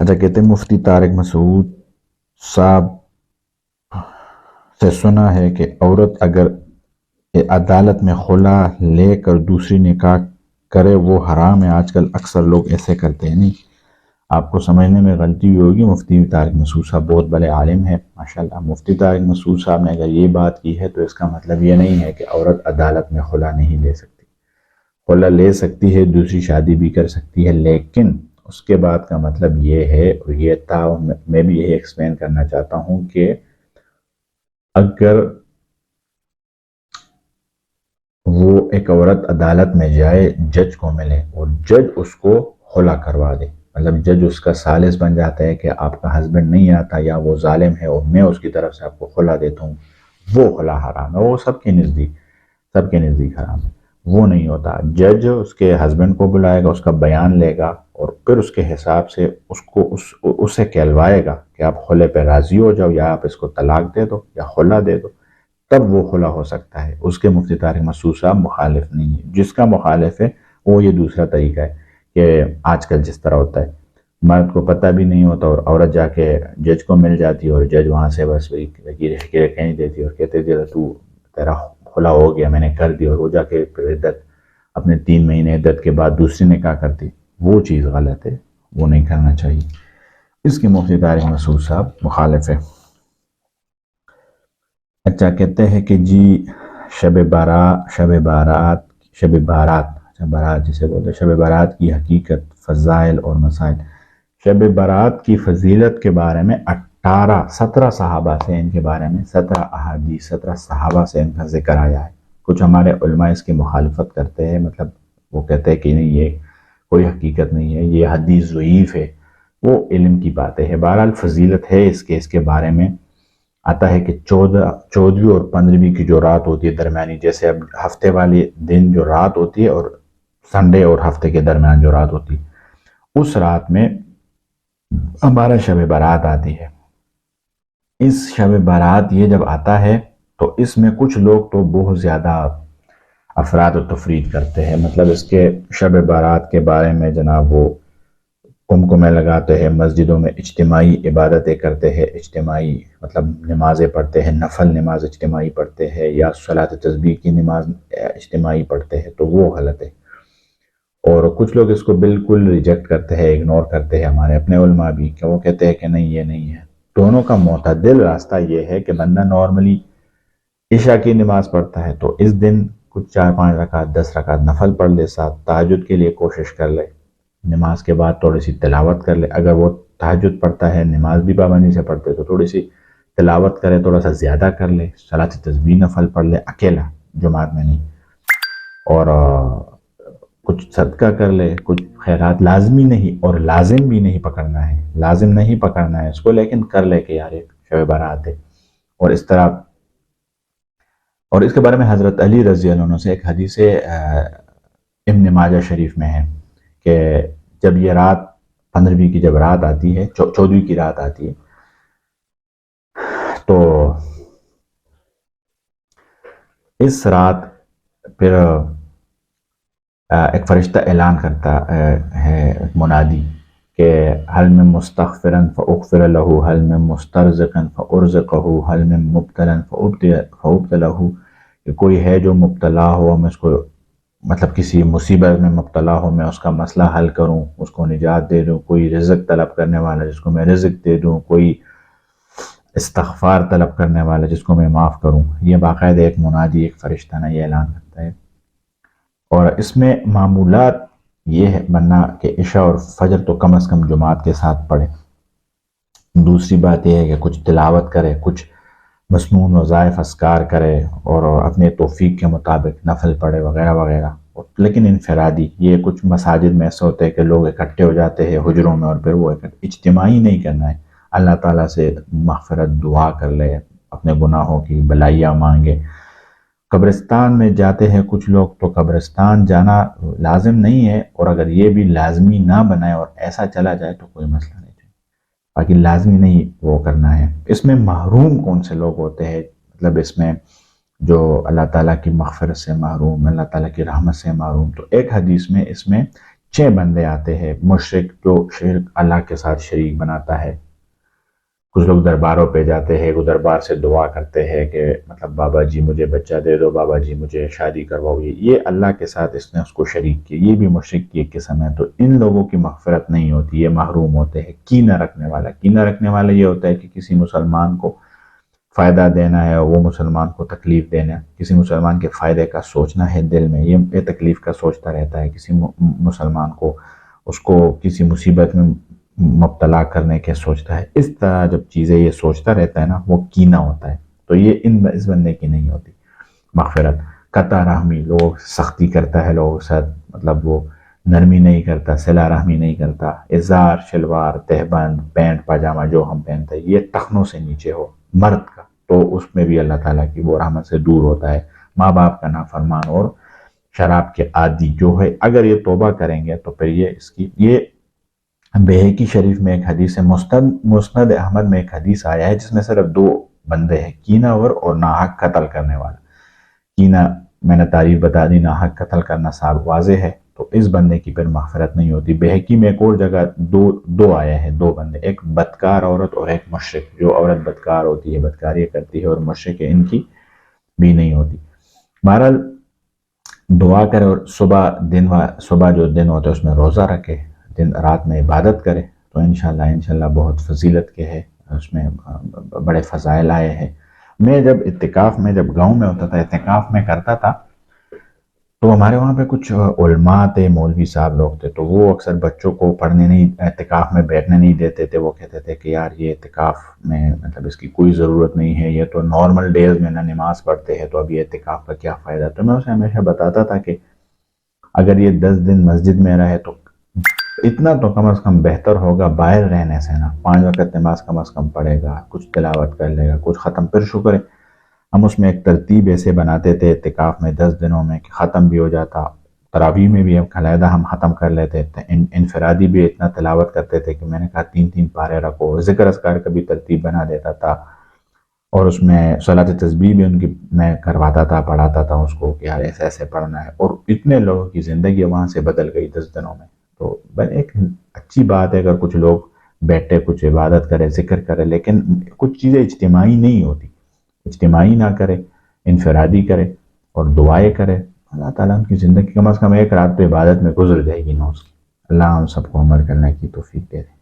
اچھا، کہتے ہیں مفتی طارق مسعود صاحب سے سنا ہے کہ عورت اگر عدالت میں خلا لے کر دوسری نکاح کرے وہ حرام ہے۔ آج کل اکثر لوگ ایسے کرتے ہیں۔ نہیں، آپ کو سمجھنے میں غلطی ہوئی ہوگی۔ مفتی طارق مسعود صاحب بہت بڑے عالم ہیں ماشاءاللہ۔ مفتی طارق مسعود صاحب نے اگر یہ بات کی ہے تو اس کا مطلب یہ نہیں ہے کہ عورت عدالت میں خلا نہیں لے سکتی۔ خلا لے سکتی ہے، دوسری شادی بھی کر سکتی ہے، لیکن اس کے بعد کا مطلب یہ ہے، اور یہ تھا، میں بھی یہی ایکسپلین کرنا چاہتا ہوں کہ اگر وہ ایک عورت عدالت میں جائے، جج کو ملے اور جج اس کو خلا کروا دے، مطلب جج اس کا ثالث بن جاتا ہے کہ آپ کا ہسبینڈ نہیں آتا یا وہ ظالم ہے اور میں اس کی طرف سے آپ کو خلا دیتا ہوں، وہ خلا حرام ہے۔ وہ سب کے نزدیک حرام ہے، وہ نہیں ہوتا۔ جج اس کے ہسبینڈ کو بلائے گا، اس کا بیان لے گا اور پھر اس کے حساب سے اسے کہلوائے گا کہ آپ خلے پہ راضی ہو جاؤ، یا آپ اس کو طلاق دے دو یا خلا دے دو، تب وہ خلا ہو سکتا ہے۔ اس کے مفتی طارق مسعود صاحب مخالف نہیں ہے۔ جس کا مخالف ہے وہ یہ دوسرا طریقہ ہے کہ آج کل جس طرح ہوتا ہے، مرد کو پتہ بھی نہیں ہوتا اور عورت جا کے جج کو مل جاتی ہے اور جج وہاں سے بس وکیل کہہ دیتی ہے اور کہتے تھے تو تیرا خلا ہو گیا، میں نے کر دی، اور وہ جا کے پھر عدت اپنے 3 مہینے عدت کے بعد دوسری نکاح کرتی۔ وہ چیز غلط ہے، وہ نہیں کرنا چاہیے۔ اس کے مفتی طارق مسعود صاحب مخالف ہے۔ اچھا، کہتے ہیں کہ جی بارات جسے بولتے ہیں، شب بارات کی حقیقت، فضائل اور مسائل۔ شب بارات کی فضیلت کے بارے میں 17 صحابہ سے ان کے بارے میں 17 احادیث، 17 صحابہ سے ان کا ذکر آیا ہے۔ کچھ ہمارے علماء اس کی مخالفت کرتے ہیں، مطلب وہ کہتے ہیں کہ نہیں، یہ کوئی حقیقت نہیں ہے، یہ حدیث ضعیف ہے، وہ علم کی باتیں ہے۔ بہرحال فضیلت ہے اس کے بارے میں آتا ہے کہ 14ویں اور 15ویں کی جو رات ہوتی ہے درمیانی، جیسے اب ہفتے والے دن جو رات ہوتی ہے اور سنڈے اور ہفتے کے درمیان جو رات ہوتی ہے، اس رات میں ہمارا شب بارات آتی ہے۔ اس شب بارات یہ جب آتا ہے تو اس میں کچھ لوگ تو بہت زیادہ افراد و تفرید کرتے ہیں، مطلب اس کے شب بارات کے بارے میں جناب وہ کمکمے لگاتے ہیں، مسجدوں میں اجتماعی عبادتیں کرتے ہیں، اجتماعی مطلب نمازیں پڑھتے ہیں، نفل نماز اجتماعی پڑھتے ہیں، یا صلاۃ تسبیح کی نماز اجتماعی پڑھتے ہیں، تو وہ غلط ہے۔ اور کچھ لوگ اس کو بالکل ریجیکٹ کرتے ہیں، اگنور کرتے ہیں، ہمارے اپنے علماء بھی، کہ وہ کہتے ہیں کہ نہیں، یہ نہیں ہے۔ دونوں کا معتدل راستہ یہ ہے کہ بندہ نارملی عشاء کی نماز پڑھتا ہے تو اس دن کچھ 4-5 رکعت 10 رکعت نفل پڑھ لے، ساتھ تہجد کے لیے کوشش کر لے، نماز کے بعد تھوڑی سی تلاوت کر لے۔ اگر وہ تہجد پڑھتا ہے، نماز بھی پابندی سے پڑھتے تو تھوڑی سی تلاوت کرے، تھوڑا سا زیادہ کر لے، صلاۃ تسبیح نفل پڑھ لے اکیلا، جماعت میں نہیں، اور کچھ صدقہ کر لے، کچھ خیرات۔ لازمی نہیں اور لازم بھی نہیں پکڑنا ہے، لازم نہیں پکڑنا ہے اس کو، لیکن کر لے کہ یار ایک شب بارات ہے، اور اس طرح۔ اور اس کے بارے میں حضرت علی رضی اللہ عنہ سے ایک حدیث ابن ماجہ شریف میں ہے کہ جب یہ رات 15ویں کی جب رات آتی ہے، 14ویں کی رات آتی ہے، تو اس رات پھر ایک فرشتہ اعلان کرتا ہے، منادی، کہ حل من مستغفرا فاغفر له، حل من مسترزقا فارزقه، حل من مبتلا فابتله، کہ کوئی ہے جو مبتلا ہو، ہم اس کو مطلب کسی مصیبت میں مبتلا ہو، میں اس کا مسئلہ حل کروں، اس کو نجات دے دوں، کوئی رزق طلب کرنے والا جس کو میں رزق دے دوں، کوئی استغفار طلب کرنے والا جس کو میں معاف کروں۔ یہ باقاعدہ ایک منادی، ایک فرشتہ نا یہ اعلان کرتا ہے۔ اور اس میں معمولات یہ ہے بننا کہ عشاء اور فجر تو کم از کم جماعت کے ساتھ پڑھے۔ دوسری بات یہ ہے کہ کچھ تلاوت کرے، کچھ مسنون وظائف اذکار کرے، اور اپنے توفیق کے مطابق نفل پڑھے وغیرہ وغیرہ، لیکن انفرادی۔ یہ کچھ مساجد میں ایسا ہوتا ہے کہ لوگ اکٹھے ہو جاتے ہیں حجروں میں، اور پھر وہ اجتماعی نہیں کرنا ہے، اللہ تعالیٰ سے مغفرت دعا کر لے، اپنے گناہوں کی بلائیاں مانگے۔ قبرستان میں جاتے ہیں کچھ لوگ، تو قبرستان جانا لازم نہیں ہے، اور اگر یہ بھی لازمی نہ بنائے اور ایسا چلا جائے تو کوئی مسئلہ نہیں ہے، باقی لازمی نہیں وہ کرنا ہے۔ اس میں محروم کون سے لوگ ہوتے ہیں، مطلب اس میں جو اللہ تعالیٰ کی مغفرت سے محروم، اللہ تعالیٰ کی رحمت سے محروم، تو ایک حدیث میں اس میں 6 بندے آتے ہیں، مشرک جو شرک اللہ کے ساتھ شریک بناتا ہے. کچھ لوگ درباروں پہ جاتے ہیں، وہ دربار سے دعا کرتے ہیں کہ مطلب بابا جی مجھے بچہ دے دو، بابا جی مجھے شادی کرواؤ. یہ اللہ کے ساتھ اس نے اس کو شریک کیا، یہ بھی مشرک کی ایک قسم ہے. تو ان لوگوں کی مغفرت نہیں ہوتی، یہ محروم ہوتے ہیں. کینہ رکھنے والا، کینہ رکھنے والا یہ ہوتا ہے کہ کسی مسلمان کو فائدہ دینا ہے، وہ مسلمان کو تکلیف دینا ہے، کسی مسلمان کے فائدے کا سوچنا ہے دل میں، یہ تکلیف کا سوچتا رہتا ہے. کسی مسلمان کو اس کو کسی مصیبت میں مبتلا کرنے کے سوچتا ہے. اس طرح جب چیزیں یہ سوچتا رہتا ہے نا، وہ کینہ ہوتا ہے. تو یہ اس بندے کی نہیں ہوتی مغفرت. قطع رحمی، لوگ سختی کرتا ہے لوگوں کے ساتھ، مطلب وہ نرمی نہیں کرتا، صلہ رحمی نہیں کرتا. ازار، شلوار، تہبند، پینٹ پاجامہ جو ہم پہنتے ہیں یہ ٹخنوں سے نیچے ہو مرد کا، تو اس میں بھی اللہ تعالیٰ کی وہ رحمت سے دور ہوتا ہے. ماں باپ کا نافرمان اور شراب کے عادی جو ہے، اگر یہ توبہ کریں گے تو پھر یہ بہقی شریف میں ایک حدیث ہے، مسند احمد میں ایک حدیث آیا ہے جس میں صرف 2 بندے ہیں، کینہ ور اور ناحق قتل کرنے والا. کینہ میں نے تعریف بتا دی، ناحق قتل کرنا صاحب واضح ہے، تو اس بندے کی پھر مغفرت نہیں ہوتی. بہقی میں ایک اور جگہ دو آئے ہیں، 2 بندے، ایک بدکار عورت اور ایک مشرک. جو عورت بدکار ہوتی ہے، بدکاری کرتی ہے، اور مشرک ہے، ان کی بھی نہیں ہوتی. بہرحال دعا کرے، اور صبح جو دن ہوتا ہے اس میں روزہ رکھے، رات میں عبادت کرے، تو انشاءاللہ بہت فضیلت کے ہے، اس میں بڑے فضائل آئے ہیں. میں جب اعتکاف میں، جب گاؤں میں ہوتا تھا، اعتکاف میں کرتا تھا، تو ہمارے وہاں پہ کچھ علماء تھے، مولوی صاحب لوگ تھے، تو وہ اکثر بچوں کو پڑھنے نہیں، اعتکاف میں بیٹھنے نہیں دیتے تھے. وہ کہتے تھے کہ یار یہ اعتکاف میں مطلب اس کی کوئی ضرورت نہیں ہے، یہ تو نارمل ڈیز میں نماز پڑھتے ہیں، تو اب یہ اعتکاف کا کیا فائدہ. تو میں اسے ہمیشہ بتاتا تھا کہ اگر یہ 10 دن مسجد میں رہے تو اتنا تو کم از کم بہتر ہوگا باہر رہنے سے نا. 5 وقت نماز کم از کم پڑھے گا، کچھ تلاوت کر لے گا، کچھ ختم. پھر شکر ہے ہم اس میں ایک ترتیب ایسے بناتے تھے اعتکاف میں 10 دنوں میں کہ ختم بھی ہو جاتا. تراویح میں بھی علیحدہ ہم ختم کر لیتے تھے. انفرادی بھی اتنا تلاوت کرتے تھے کہ میں نے کہا 3 پارے رکھو. ذکر اذکار کا بھی ترتیب بنا دیتا تھا، اور اس میں صلاۃ تسبیح بھی ان کی میں کرواتا تھا، پڑھاتا تھا اس کو کہ یار ایسے ایسے پڑھنا ہے. اور اتنے لوگوں کی زندگی وہاں سے بدل گئی 10 دنوں میں. تو ایک اچھی بات ہے اگر کچھ لوگ بیٹھے، کچھ عبادت کرے، ذکر کرے، لیکن کچھ چیزیں اجتماعی نہیں ہوتی. اجتماعی نہ کرے، انفرادی کرے اور دعائیں کرے. اللہ تعالیٰ ان کی زندگی کم از کم ایک رات تو عبادت میں گزر جائے گی نا اس کی. اللہ ہم سب کو عمل کرنے کی توفیق دے دے.